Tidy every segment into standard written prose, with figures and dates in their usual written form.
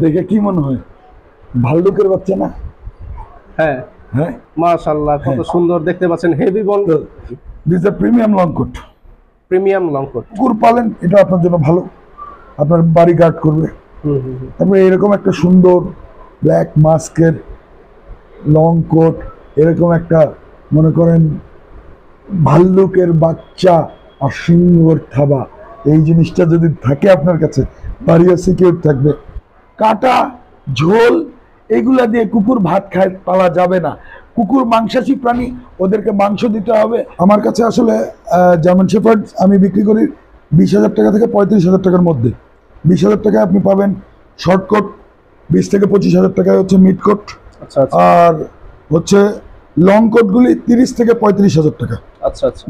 দেখে কি মনে হয়? ভাল্লুকের বাচ্চা না? হ্যাঁ হ্যাঁ, মাশাআল্লাহ, কত সুন্দর দেখতে পাচ্ছেন। হেভি বন, this a premium long coat. Premium long coat. কুকুর পালেন, এটা আপনার জন্য ভালো, আপনার বাড়ি গার্ড করবে। তারপরে এরকম একটা সুন্দর ব্ল্যাক মাস্কের লং কোট, এরকম একটা মনে করেন ভাল্লুকের বাচ্চা আর সিংহর থাবা, এই জিনিসটা যদি থাকে আপনার কাছে, বাড়িও সিকিউর থাকবে। কাটা, ঝোল এগুলা দিয়ে কুকুর ভাত খায় পালা যাবে না। কুকুর মাংসাশী প্রাণী, ওদেরকে মাংস দিতে হবে। আমার কাছে আসলে জার্মান শেফার্ড আমি বিক্রি করি 20,000 টাকা থেকে 35,000 টাকার মধ্যে। 20,000 টাকায় আপনি পাবেন শর্ট কোট, 20 থেকে 25,000 টাকায় হচ্ছে মিড কোট, আচ্ছা আচ্ছা, আর হচ্ছে লং কোটগুলি 30 থেকে 35,000 টাকা। আচ্ছা আচ্ছা।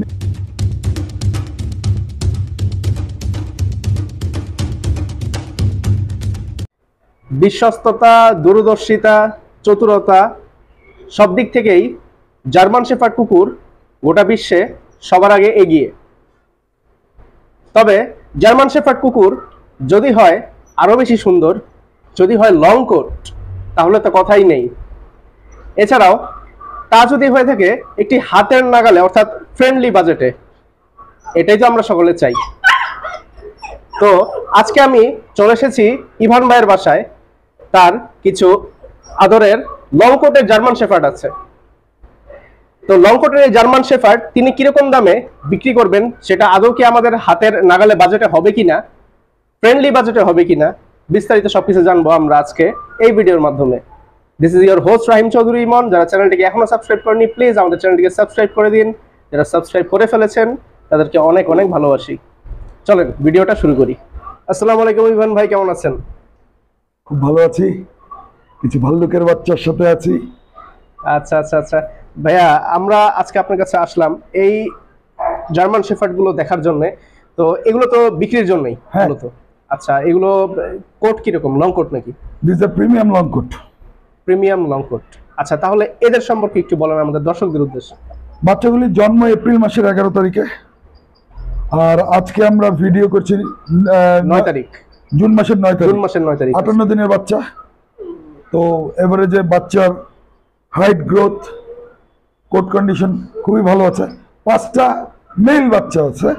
বিশ্বস্ততা, দূরদর্শিতা, চতুরতা সব দিক থেকেই জার্মান শেফার্ড কুকুর গোটা বিশ্বে সবার আগে এগিয়ে। তবে জার্মান শেফার্ড কুকুর যদি হয় আরো বেশি সুন্দর, যদি হয় লং কোট, তাহলে তো কথাই নেই। এছাড়াও তা যদি হয়ে থাকে একটি হাতের নাগালে, অর্থাৎ ফ্রেন্ডলি বাজেটে, এটাই তো আমরা সকলে চাই। তো আজকে আমি চলে এসেছি ইভান ভাইয়ের বাসায়। তার কিছু আদরের লং কোটের জার্মান শেফার্ড আছে। তো লং কোটের এই জার্মান শেফার্ড তিনি কিরকম দামে বিক্রি করবেন, সেটা আদৌ কি আমাদের হাতের নাগালে বাজেটে হবে কিনা, ফ্রেন্ডলি বাজেটে হবে কিনা, বিস্তারিত সবকিছু জানবো আমরা আজকে এই ভিডিওর মাধ্যমে। দিস ইজ ইয়োর হোস্ট রাহিম চৌধুরী ইমন। যারা চ্যানেলটিকে এখনো সাবস্ক্রাইব করেনি, প্লিজ আমাদের চ্যানেলটিকে সাবস্ক্রাইব করে দিন। যারা সাবস্ক্রাইব করে ফেলেছেন তাদেরকে অনেক অনেক ভালোবাসি। চলেন ভিডিওটা শুরু করি। আসসালামু আলাইকুম ইভান ভাই, কেমন আছেন? খুব ভালো আছি, কিছু ভাল্লুকের বাচ্চার সাথে আছি। আচ্ছা আচ্ছা আচ্ছা ভাইয়া, আমরা আজকে আপনার কাছে আসলাম এই জার্মান শেফার্ড গুলো দেখার জন্য। তো এগুলো তো বিক্রির জন্যই মূলত। আচ্ছা, এগুলো কোট কিরকম, লং কোট নাকি? This a premium long coat. Premium long coat. আচ্ছা, তাহলে এদের সম্পর্কে একটু বলেন আমাদের দর্শকদের উদ্দেশ্যে। বাচ্চাগুলির জন্ম এপ্রিল মাসের 11 তারিখে, আর আজকে আমরা ভিডিও করছি 9 তারিখ, জুন মাসের 9 তারিখ। জুন মাসের 9 তারিখ। 58 দিনের বাচ্চা। তো এভারেজে বাচ্চার হাইট, গ্রোথ, কোট কন্ডিশন খুবই ভালো আছে। 5টা মেল বাচ্চা আছে,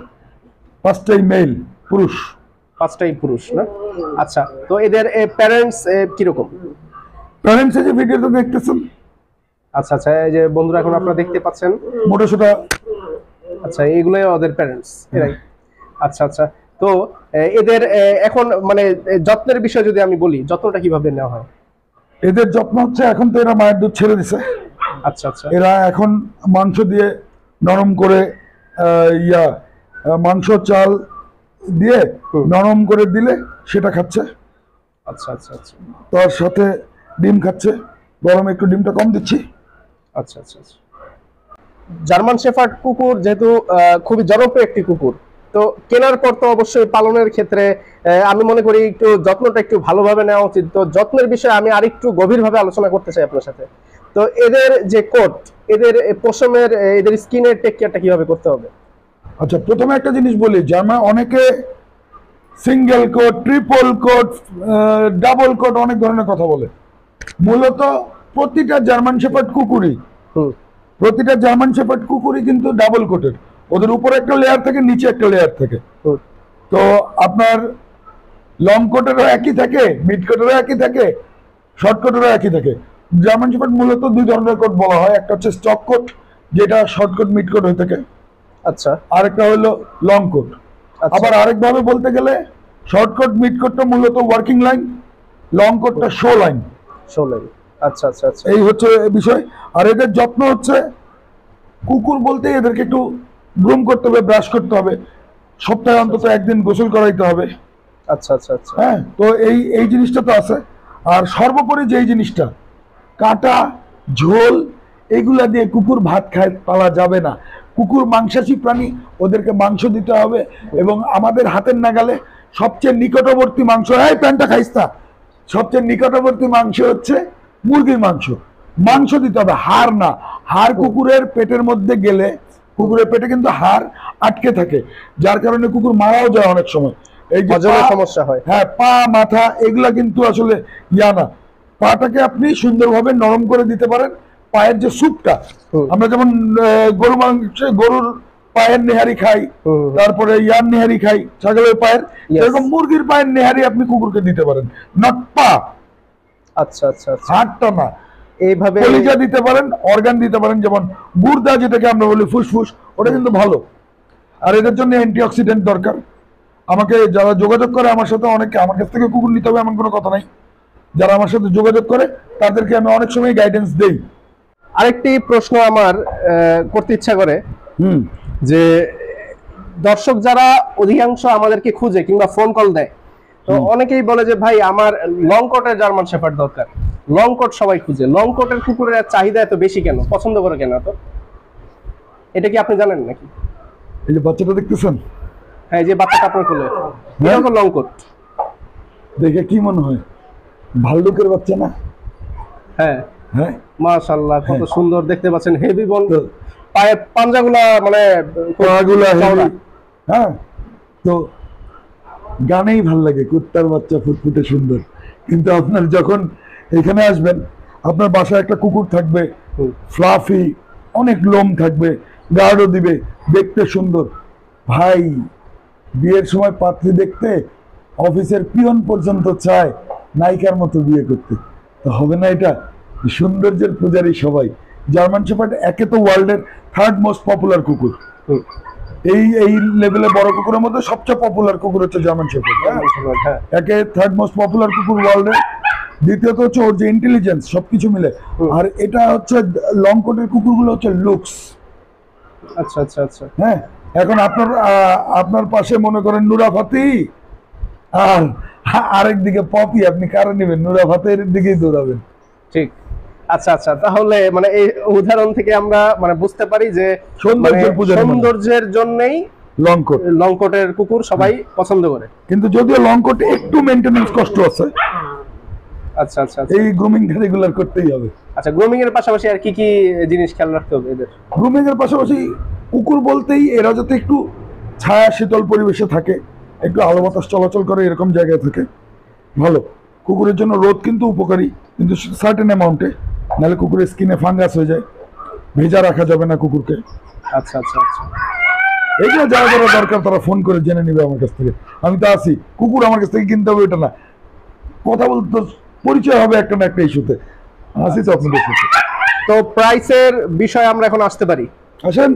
5টাই মেল, পুরুষ। 5টাই পুরুষ না? আচ্ছা, তো এদের প্যারেন্টস কিরকম? প্যারেন্টস যে ভিডিওটা দেখতেছেন, আচ্ছা আচ্ছা, এই যে বন্ধুরা এখন আপনারা দেখতে পাচ্ছেন মোটা সোটা। আচ্ছা, এগুলোই ওদের প্যারেন্টস, এরাই। আচ্ছা আচ্ছা, তো এদের এখন মানে যত্নের বিষয় যদি আমি বলি, যত্নটা কিভাবে নেওয়া হয়? এদের যত্ন হচ্ছে, এখন তো এরা মায়ের দুধ ছেড়ে দিছে। আচ্ছা আচ্ছা, এরা এখন মাংস দিয়ে নরম করে মাংস চাল দিয়ে নরম করে দিলে সেটা খাচ্ছে। আচ্ছা আচ্ছা আচ্ছা, তার সাথে ডিম খাচ্ছে, গরমে একটু ডিমটা কম দিচ্ছি। আচ্ছা আচ্ছা আচ্ছা। জার্মান শেফার্ড কুকুর যেহেতু খুবই জনপ্রিয় একটি কুকুর, তো কেনার পর তো অবশ্যই পালনের ক্ষেত্রে আমি মনে করি একটু যত্নটা একটু ভালোভাবে নেওয়া উচিত। তো যত্নের বিষয়ে আমি আরেকটু গভীরভাবে আলোচনা করতে চাই আপনার সাথে। তো এদের যে কোট, এদের পশমের, এদের স্কিনের টেক কেয়ারটা কিভাবে করতে হবে? আচ্ছা, প্রথমে একটা জিনিস বলি, জার্মান অনেকে single coat, triple coat, double coat, অনেক ধরনের কথা বলে। মূলত প্রতিটা জার্মান শেফার্ড কুকুরই কিন্তু ডাবল কোটের। ওদের উপরে একটা লেয়ার থাকে, নিচে একটা লেয়ার থাকে। তো আপনার লং কোটেরও একই থাকে, মিড কোটেরও একই থাকে, শর্ট কোটেরও একই থাকে। জার্মান শেফার্ড মূলত 2 ধরনের কোট বলা হয়। একটা হচ্ছে স্টক কোট, যেটা শর্ট কোট মিড কোট হয়ে থাকে। আচ্ছা, আরেকটা হলো লং কোট। আবার আরেকভাবে বলতে গেলে শর্ট কোট মিড কোটটা মূলত ওয়ার্কিং লাইন, লং কোটটা শো লাইন। আচ্ছা আচ্ছা আচ্ছা, এই হচ্ছে বিষয়। আর এদের যত্ন হচ্ছে, কুকুর বলতে এদেরকে একটু গ্রুম করতে হবে, ব্রাশ করতে হবে, সপ্তাহে অন্তত একদিন গোসল করাইতে হবে। আচ্ছা আচ্ছা আচ্ছা, হ্যাঁ, তো এই জিনিসটা তো আছে। আর সর্বোপরি যেই জিনিসটা, কাটা, ঝোল এগুলা দিয়ে কুকুর ভাত খায় পালা যাবে না। কুকুর মাংসাশী প্রাণী, ওদেরকে মাংস দিতে হবে। এবং আমাদের হাতের নাগালে সবচেয়ে নিকটবর্তী মাংস, এই প্যান্টটা খাইস না, সবচেয়ে নিকটবর্তী মাংস হচ্ছে মুরগির মাংস। মাংস দিতে হবে, হাড় না। হাড় কুকুরের পেটের মধ্যে গেলে, কুকুরের পেটে কিন্তু হাড় আটকে থাকে, যার কারণে কুকুর মারাও যায় অনেক সময়। এই যে হজমের সমস্যা হয়। হ্যাঁ, পা মাথা এগুলা কিন্তু আসলে ইয়া না। পাটাকে আপনি সুন্দরভাবে নরম করে দিতে পারেন। পায়ের যে স্যুপটা, আমরা যেমন গরু মাংস, গরুর পায়ের নেহারি খাই, তারপরে ইয়ার নেহারি খাই, ছাগলের পায়ের, এরকম মুরগির পায়ের নেহারি আপনি কুকুরকে দিতে পারেন, নট পা। আচ্ছা আচ্ছা আচ্ছা, হাড়টা না, এইভাবে কলিজা দিতে পারেন, অর্গান দিতে পারেন, যেমন গুর্দা যেটাকে আমরা বলি ফুসফুস, ওটা কিন্তু ভালো। আর এটার জন্য অ্যান্টিঅক্সিডেন্ট দরকার। আমাকে যারা যোগাযোগ করে আমার সাথে, অনেকে আমার কাছ থেকে কুকুর নিতে হবে এমন কোনো কথা নাই। যারা আমার সাথে যোগাযোগ করে তাদেরকে আমি অনেক সময় গাইডেন্স দেই। আরেকটি প্রশ্ন আমার করতে ইচ্ছা করে, যে দর্শক যারা অধিকাংশ আমাদেরকে খুঁজে কিংবা ফোন কল দেয়, তো অনেকেই বলে যে ভাই আমার লং কোটের জার্মান শেফার্ড দরকার। লং কোট সবাই খুঁজে, লং কোটের কুকুরের চাহিদা এত বেশি কেন, পছন্দ করে কেন তো? এটা কি আপনি জানেন নাকি? এই যে বাচ্চাটা দেখতেছেন, হ্যাঁ, যে বাচ্চাটা আপনার কোলে, এটা লং কোট। দেখে কি মনে হয় ভাল্লুকের বাচ্চা না? হ্যাঁ হ্যাঁ, মাশাআল্লাহ, কত সুন্দর দেখতে পাচ্ছেন। হেভি বন, পায়ের পাঞ্জাগুলা মানে পাগুলা হেভি। হ্যাঁ, তো গানেই ভাল লাগে কুত্তার বাচ্চা ফুটফুটে সুন্দর। কিন্তু আপনার যখন এখানে আসবেন, আপনার বাসায় একটা কুকুর থাকবে, ফ্লাফি, অনেক লোম থাকবে, গার্ডও দিবে, দেখতে সুন্দর। ভাই, বিয়ের সময় পাত্রী দেখতে অফিসের পিয়ন পর্যন্ত চায় নায়িকার মতো বিয়ে করতে, তো হবে না এটা? সৌন্দর্যের পূজারী সবাই। জার্মান শেফার্ড একে তো ওয়ার্ল্ডের 3rd মোস্ট পপুলার কুকুর। এই লেভেলে বড় কুকুরের মধ্যে সবচেয়ে পপুলার কুকুর হচ্ছে জার্মান শেফার্ড। একে 3rd মোস্ট পপুলার কুকুর ওয়ার্ল্ডে। দ্বিতীয়ত হচ্ছে ওর যে ইন্টেলিজেন্স, সবকিছু মিলে। আর এটা হচ্ছে লং কোটের কুকুরগুলো হচ্ছে লুকস। আচ্ছা আচ্ছা আচ্ছা, হ্যাঁ, এখন আপনার পাশে মনে করেন নুরা ফাতি, আর আরেক দিকে পপি, আপনি কারে নেবেন? নুরা ফাতের দিকেই দৌড়াবেন। ঠিক। আচ্ছা আচ্ছা, তাহলে মানে এই উদাহরণ থেকে আমরা মানে বুঝতে পারি যে সৌন্দর্যের জন্যই লং কোটের কুকুর সবাই পছন্দ করে। কিন্তু যদিও লং কোটে একটু মেইনটেনেন্স কষ্ট আছে। আচ্ছা আচ্ছা, এই গ্রুমিংটা রেগুলার করতেই হবে। আচ্ছা, গ্রুমিং এর পাশাপাশি আর কি কি জিনিস খেয়াল রাখতে হবে এদের? গ্রুমিং এর পাশাপাশি কুকুর বলতেই এরা যাতে একটু ছায়া শীতল পরিবেশে থাকে, একটু আলো বাতাস চলাচল করে, এরকম জায়গায় থাকে ভালো। কুকুরের জন্য রোদ কিন্তু উপকারী, কিন্তু সার্টেন অ্যামাউন্টে, নাহলে কুকুরের স্কিনে ফাঙ্গাস হয়ে যায়। ভেজা রাখা যাবে না কুকুরকে। আচ্ছা আচ্ছা আচ্ছা, এইগুলো যারা যারা দরকার তারা ফোন করে জেনে নিবে আমার কাছ থেকে। আমি তো আছি, কুকুর আমার কাছ থেকে কিনতে হবে এটা না, কথা বলতে পরিচয় হবে একটা না একটা ইস্যুতে। আসি তো আপনাদের সাথে। তো প্রাইসের বিষয়ে আমরা এখন আসতে পারি, আসেন।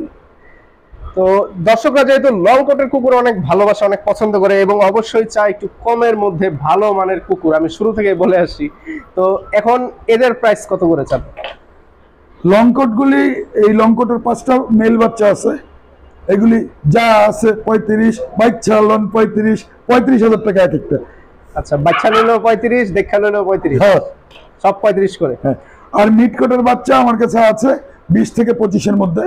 তো দর্শকরা যেহেতু লং কোটের কুকুর অনেক ভালোবাসে, অনেক পছন্দ করে এবং অবশ্যই চায় একটু কমের মধ্যে ভালো মানের কুকুর, আমি শুরু থেকে বলে আসি, তো এখন এদের প্রাইস কত করে চান? লং কোটগুলি, এই লং কোটের 5টা মেল বাচ্চা আছে, এগুলি যা আছে 35, বাচ্চা লন 35,000 টাকা এক একটা। আচ্ছা, বাচ্চা নিলেও 35, দেখা নিলেও 35, হ্যাঁ, সব 35 করে। হ্যাঁ, আর মিড কোটের বাচ্চা আমার কাছে আছে 20 থেকে 25-এর মধ্যে।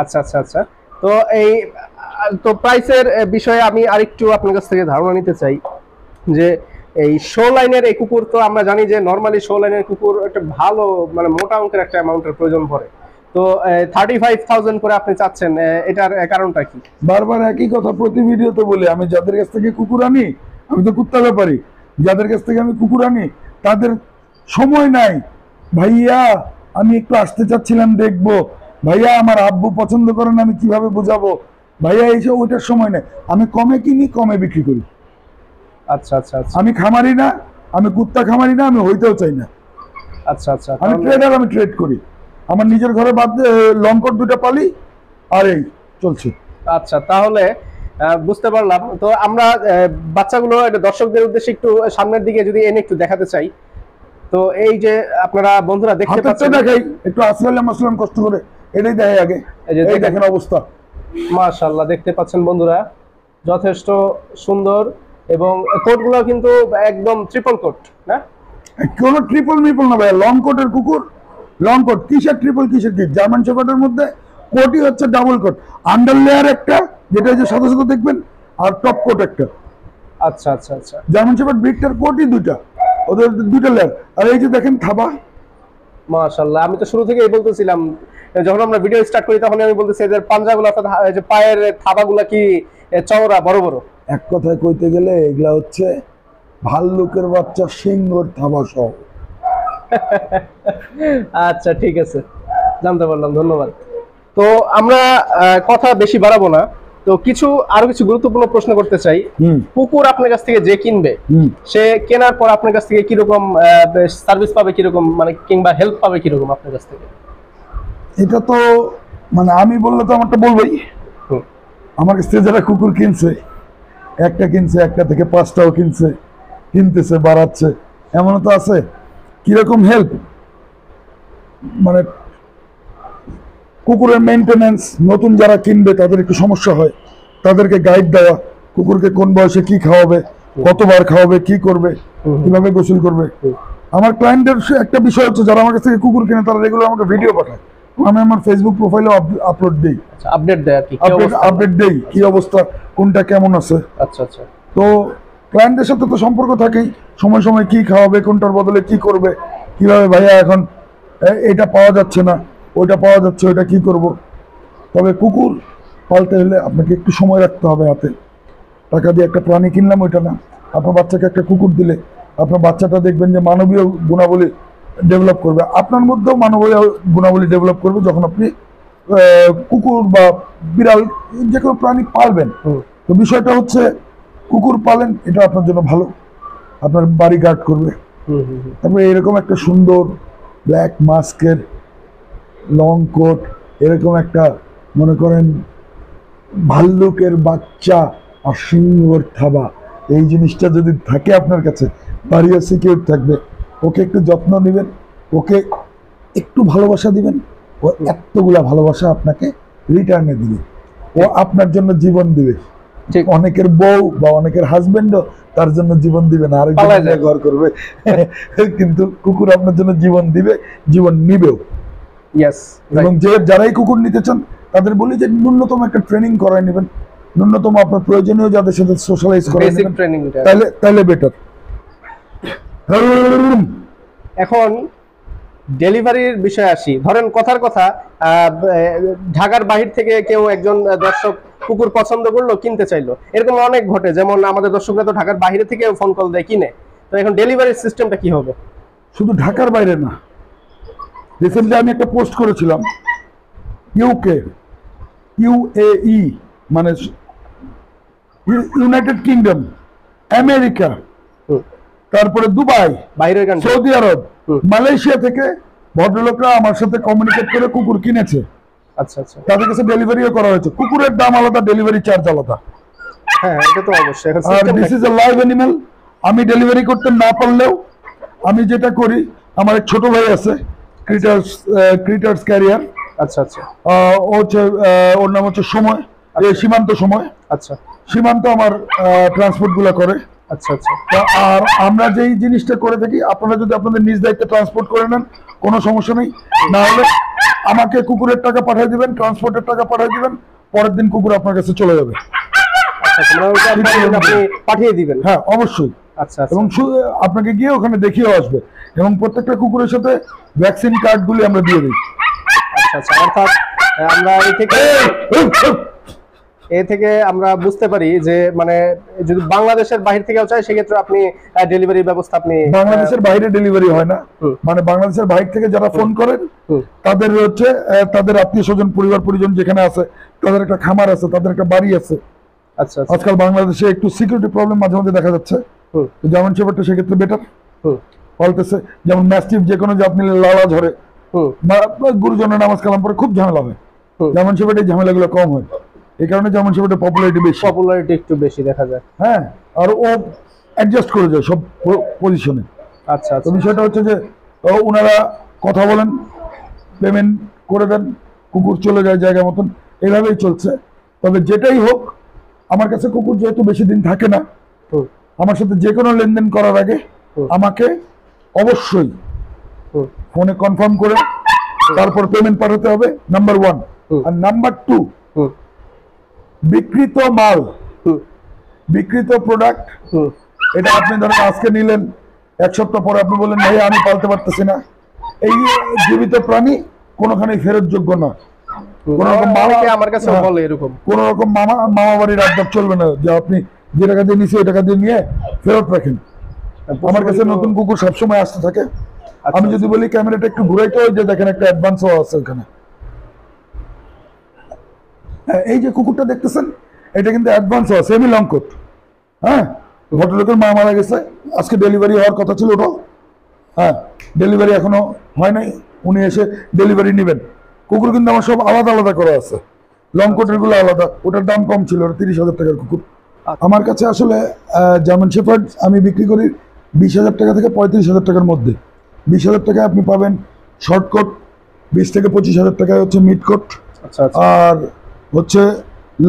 আচ্ছা আচ্ছা আচ্ছা, তো এই তো প্রাইসের বিষয়ে আমি আরেকটু আপনার কাছ থেকে ধারণা নিতে চাই, যে এই শো লাইনের এই কুকুর, তো আমরা জানি যে নরমালি শো লাইনের কুকুর একটা ভালো মানে মোটা অঙ্কের একটা অ্যামাউন্টের প্রয়োজন পড়ে, তো 35,000 করে আপনি চাচ্ছেন, এটার কারণটা কি? বারবার একই কথা প্রতি ভিডিওতে বলি, আমি যাদের কাছ থেকে কুকুর আনি, আমি তো কুত্তা ব্যাপারী, যাদের কাছ থেকে আমি কুকুর আনি তাদের সময় নাই। ভাইয়া আমি একটু আসতে চাচ্ছিলাম, দেখবো, ভাইয়া আমার আব্বু পছন্দ করেন, আমি কিভাবে বোঝাবো, ভাইয়া এইসব, ওইটার সময় নেই। আমি কমে কিনি, কমে বিক্রি করি। আচ্ছা আচ্ছা আচ্ছা, আমি খামারি না, আমি কুত্তা খামারি না, আমি হইতেও চাই না। আচ্ছা আচ্ছা, আমি ট্রেডার, আমি ট্রেড করি। আমার নিজের ঘরে বাদ লং কোট 2টা পালি, আর এই চলছে। আচ্ছা, তাহলে বুঝতে পারলাম। তো আমরা বাচ্চাগুলো দর্শকদের উদ্দেশ্যে একটু সামনের দিকে যদি এনে একটু দেখাতে চাই, তো এই যে আপনারা বন্ধুরা দেখতে পাচ্ছেন, দেখাই একটু, আসসালাম কষ্ট করে, এটাই দেখাই আগে। এই দেখেন অবস্থা, মাশাআল্লাহ, দেখতে পাচ্ছেন বন্ধুরা, যথেষ্ট সুন্দর, এবং কোটগুলো কিন্তু একদম ট্রিপল কোট না, কোনো ট্রিপল মিপল না ভাই, লং কোটের কুকুর। লং কোট কিসের ট্রিপল, কিসের কি? জার্মান শেফার্ডের মধ্যে কোটই হচ্ছে ডাবল কোট, আন্ডার লেয়ার একটা, যেটা যে সাদা সাদা দেখবেন, আর টপ কোট একটা। আচ্ছা আচ্ছা আচ্ছা, জার্মান শেফার্ড ব্রিডটার কোটই 2টা, ওদের 2টা লেয়ার। আর এই যে দেখেন থাবা, মাশাআল্লাহ, আমি তো শুরু থেকেই বলতেছিলাম, যখন আমরা ভিডিও স্টার্ট করি তখন আমি বলতেছি এদের পাঞ্জাগুলো, অর্থাৎ যে পায়ের থাবাগুলো কি চওড়া, বড় বড়। এক কথায় কইতে গেলে এগুলা হচ্ছে ভাল্লুকের বাচ্চা সিংহর থাবা সহ। আচ্ছা ঠিক আছে, জানতে পারলাম, ধন্যবাদ। তো আমরা কথা বেশি বাড়াবো না, তো আরো কিছু গুরুত্বপূর্ণ প্রশ্ন করতে চাই। কুকুর আপনার কাছ থেকে যে কিনবে, সে কেনার পর আপনার কাছ থেকে কিরকম সার্ভিস পাবে, কিরকম মানে কিংবা হেল্প পাবে কিরকম আপনার কাছ থেকে? এটা তো মানে আমি বললে তো আমারটা বলবোই। আমার কাছ থেকে যারা কুকুর কিনছে, একটা কিনছে, একটা থেকে 5টাও কিনছে, কিনতেছে, বাড়াচ্ছে, এমনও তো আছে। কিরকম হেল্প মানে কুকুরের মেনটেনেন্স, নতুন যারা কিনবে তাদের একটু সমস্যা হয়, তাদেরকে গাইড দেওয়া, কুকুরকে কোন বয়সে কি খাওয়াবে, কতবার খাওয়াবে, কি করবে, কিভাবে গোসল করবে। আমার ক্লায়েন্টের একটা বিষয় হচ্ছে, যারা আমার কাছ থেকে কুকুর কিনে তারা রেগুলার আমাকে ভিডিও পাঠায়, আমি আমার ফেসবুক প্রোফাইলে আপলোড দিই, আপডেট দেয় আর কি, আপডেট দেই কি অবস্থা, কোনটা কেমন আছে। আচ্ছা আচ্ছা। তো ক্লায়েন্টের সাথে তো সম্পর্ক থাকেই, সময় সময় কি খাওয়াবে, কোনটার বদলে কি করবে, কিভাবে ভাইয়া এখন এটা পাওয়া যাচ্ছে না, ওইটা পাওয়া যাচ্ছে, ওইটা কি করব। তবে কুকুর পালতে হলে আপনাকে একটু সময় রাখতে হবে হাতে। টাকা দিয়ে একটা প্রাণী কিনলাম ওইটা না। আপনার বাচ্চাকে একটা কুকুর দিলে আপনার বাচ্চাটা দেখবেন যে মানবীয় গুণাবলী ডেভেলপ করবে, আপনার মধ্যেও মানবীয় গুণাবলী ডেভেলপ করবে যখন আপনি কুকুর বা বিড়াল যে কোনো প্রাণী পালবেন। তো বিষয়টা হচ্ছে, কুকুর পালেন এটা আপনার জন্য ভালো, আপনার বাড়ি গার্ড করবে। তারপরে এরকম একটা সুন্দর ব্ল্যাক মাস্কের লং কোট, এরকম একটা মনে করেন ভাল্লুকের বাচ্চা আর সিংহর থাবা, এই জিনিসটা যদি থাকে আপনার কাছে, বাড়িও সিকিউর থাকবে। ওকে একটু যত্ন নেবেন, ওকে একটু ভালোবাসা দিবেন, ও এতগুলা ভালোবাসা আপনাকে রিটার্নে দিবে, ও আপনার জন্য জীবন দিবে। অনেকের বউ বা অনেকের হাজবেন্ডও তার জন্য জীবন দিবে না, আরেকজনের ঘর করবে, কিন্তু কুকুর আপনার জন্য জীবন দিবে, জীবন নিবেও। এবং যারাই কুকুর নিতে চান তাদের বলি যে ন্যূনতম একটা ট্রেনিং করাই নেবেন, ন্যূনতম আপনার প্রয়োজনীয় যাদের সাথে সোশ্যালাইজ করাই নেবেন, তাহলে বেটার। এখন ডেলিভারির বিষয়ে আসি। ধরেন কথার কথা, ঢাকার বাহির থেকে কেউ একজন দর্শক কুকুর পছন্দ করলো, কিনতে চাইলো, এরকম অনেক ঘটে। যেমন আমাদের দর্শকরা তো ঢাকার বাইরে থেকে ফোন কল দেয় কিনে, তো এখন ডেলিভারির সিস্টেমটা কি হবে? শুধু ঢাকার বাইরে না, রিসেন্টলি আমি একটা পোস্ট করেছিলাম, ইউএই মানে ইউনাইটেড কিংডম, আমেরিকা, তারপরে দুবাই, সৌদি আরব, মালয়েশিয়া থেকে ভদ্রলোকরা আমার সাথে কমিউনিকেট করে কুকুর কিনেছে। আচ্ছা আচ্ছা। তাদের কাছে ডেলিভারিও করা হয়েছে। কুকুরের দাম আলাদা, ডেলিভারি চার্জ আলাদা। হ্যাঁ, এটা তো অবশ্যই। আর this is a live animal. আমি ডেলিভারি করতে না পারলেও আমি যেটা করি, আমার এক ছোট ভাই আছে, ক্রিটার্স ক্যারিয়ার। আচ্ছা আচ্ছা। ওর নাম হচ্ছে সময়, সীমান্ত সময়। আচ্ছা। সীমান্ত আমার ট্রান্সপোর্ট গুলা করে। আচ্ছা আচ্ছা। আর আমরা যেই জিনিসটা করে থাকি, আপনারা যদি আপনাদের নিজ দায়িত্বে ট্রান্সপোর্ট করে নেন কোনো সমস্যা নেই, না হলে আমাকে কুকুরের টাকা পাঠিয়ে দিবেন, ট্রান্সপোর্টের টাকা পাঠিয়ে দিবেন, পরের দিন কুকুর আপনার কাছে চলে যাবে। আপনি পাঠিয়ে দিবেন? হ্যাঁ, অবশ্যই। আচ্ছা। এবং আপনাকে গিয়ে ওখানে দেখিয়েও আসবে, এবং প্রত্যেকটা কুকুরের সাথে ভ্যাকসিন কার্ডগুলি আমরা দিয়ে দিই। আচ্ছা আচ্ছা। অর্থাৎ আমরা এ থেকে আমরা বুঝতে পারি যে মানে যদি বাংলাদেশের বাইরে থেকেও চাই, সেক্ষেত্রে আপনি ডেলিভারি ব্যবস্থা আপনি বাংলাদেশের বাইরে ডেলিভারি হয় না, মানে বাংলাদেশের বাইরে থেকে যারা ফোন করেন তাদের হচ্ছে তাদের আত্মীয় স্বজন, পরিবার পরিজন যেখানে আছে, তাদের একটা খামার আছে, তাদের একটা বাড়ি আছে। আচ্ছা। আজকাল বাংলাদেশে একটু সিকিউরিটি প্রবলেম মাঝে মাঝে দেখা যাচ্ছে, যেমন সেবারটা সেক্ষেত্রে বেটার পাল্টেছে। যেমন ম্যাস্টিফ যে কোনো জাত নিলে লালা ঝরে, গুরুজনের নামাজ কালাম পরে খুব ঝামেলা হয়, যেমন সেবারটা ঝামেলাগুলো কম হয়। এই কারণে যেমন সেবারটা পপুলারিটি একটু বেশি দেখা যায়। হ্যাঁ, আর ও অ্যাডজাস্ট করে যায় সব পজিশনে। আচ্ছা। তো বিষয়টা হচ্ছে যে ওনারা কথা বলেন, পেমেন্ট করে দেন, কুকুর চলে যায় জায়গা মতন, এভাবেই চলছে। তবে যেটাই হোক, আমার কাছে কুকুর যেহেতু বেশি দিন থাকে না, আমার সাথে যে কোনো লেনদেন করার আগে আমাকে অবশ্যই ফোনে কনফার্ম করে তারপর পেমেন্ট পাঠাতে হবে, নাম্বার 1। আর নাম্বার 2, বিক্রিত মাল, বিক্রিত প্রোডাক্ট, এটা আপনি ধরেন আজকে নিলেন, এক সপ্তাহ পরে আপনি বললেন ভাই আমি পালতে পারতেছি না, এই জীবিত প্রাণী কোনোখানেই ফেরত যোগ্য না। কোন রকম মামা বাড়ির আবদার চলবে না যে আপনি যে টাকা দিয়ে নিছি ওই টাকা দিয়ে নিয়ে ফেরত রাখেন। আমার কাছে নতুন কুকুর সবসময় আসতে থাকে। আমি যদি বলি ক্যামেরাটা একটু ঘুরাইতে, ওই যে দেখেন একটা অ্যাডভান্সও আছে ওখানে। হ্যাঁ, এই যে কুকুরটা দেখতেছেন এটা কিন্তু অ্যাডভান্সও আছে, সেমি লং কোট। হ্যাঁ, ভদ্রলোকের মা মারা গেছে, আজকে ডেলিভারি হওয়ার কথা ছিল ওটাও। হ্যাঁ, ডেলিভারি এখনো হয় নাই, উনি এসে ডেলিভারি নেবেন। কুকুর কিন্তু আমার সব আলাদা আলাদা করা আছে, লং কোটের গুলো আলাদা, ওটার দাম কম ছিল, ওটা 30,000 টাকার কুকুর। আমার কাছে আসলে জার্মান শেফার্ড আমি বিক্রি করি 20,000 টাকা থেকে 35,000 টাকার মধ্যে। 20,000 টাকায় আপনি পাবেন শর্ট কোট, 20 থেকে 25,000 টাকায় হচ্ছে মিড কোট, আর হচ্ছে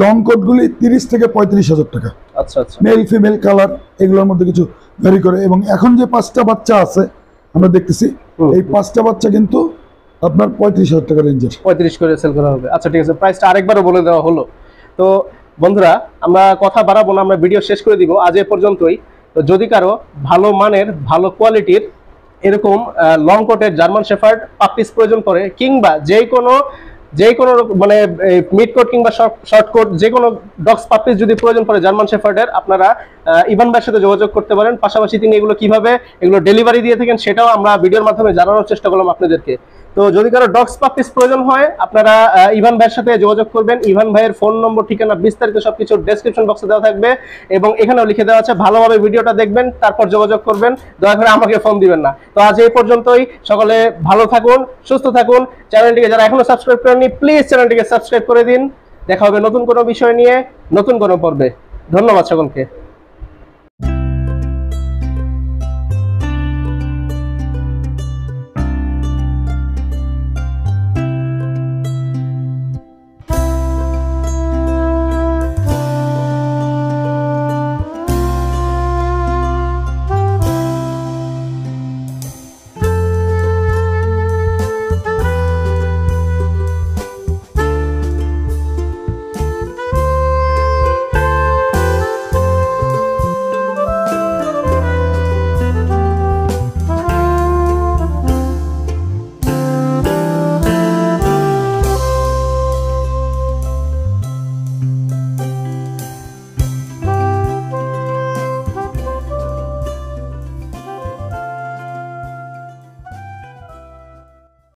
লং কোটগুলি 30 থেকে 35,000 টাকা। আচ্ছা আচ্ছা, মেল ফিমেল কালার এগুলোর মধ্যে কিছু ভ্যারি করে। এবং এখন যে 5টা বাচ্চা আছে আমরা দেখতেছি, এই 5টা বাচ্চা কিন্তু আপনার 35,000 টাকা রেঞ্জের, 35 করে সেল করা হবে। আচ্ছা ঠিক আছে, প্রাইসটা আরেকবারও বলে দেওয়া হলো। তো বন্ধুরা, আমরা কথা বাড়াবো না, আমরা ভিডিও শেষ করে দিব আজ এ পর্যন্তই। তো যদি কারো ভালো মানের ভালো কোয়ালিটির এরকম লং কোটের জার্মান শেফার্ড পাপিস প্রয়োজন পড়ে, কিংবা যে কোনো মানে মিড কোট কিংবা শর্ট কোট যে কোনো ডগস পাপিস যদি প্রয়োজন পড়ে জার্মান শেফার্ডের, আপনারা ইভান ভাইয়ের সাথে যোগাযোগ করতে পারেন। পাশাপাশি তিনি এগুলো কিভাবে এগুলো ডেলিভারি দিয়ে থাকেন সেটাও আমরা ভিডিওর মাধ্যমে জানানোর চেষ্টা করলাম আপনাদেরকে। তো যদি কারো ডগস পাপিস প্রয়োজন হয় আপনারা ইভান ভাইয়ের সাথে যোগাযোগ করবেন। ইভান ভাইয়ের ফোন নম্বর, ঠিকানা, বিস্তারিত সবকিছু ডেসক্রিপশন বক্সে দেওয়া থাকবে এবং এখানেও লিখে দেওয়া আছে। ভালোভাবে ভিডিওটা দেখবেন, তারপর যোগাযোগ করবেন, দয়া করে আমাকে ফোন দিবেন না। তো আজ এই পর্যন্তই, সকলে ভালো থাকুন, সুস্থ থাকুন। চ্যানেলটিকে যারা এখনো সাবস্ক্রাইব করেননি প্লিজ চ্যানেলটিকে সাবস্ক্রাইব করে দিন। দেখা হবে নতুন কোনো বিষয় নিয়ে, নতুন কোনো পর্বে। ধন্যবাদ সকলকে।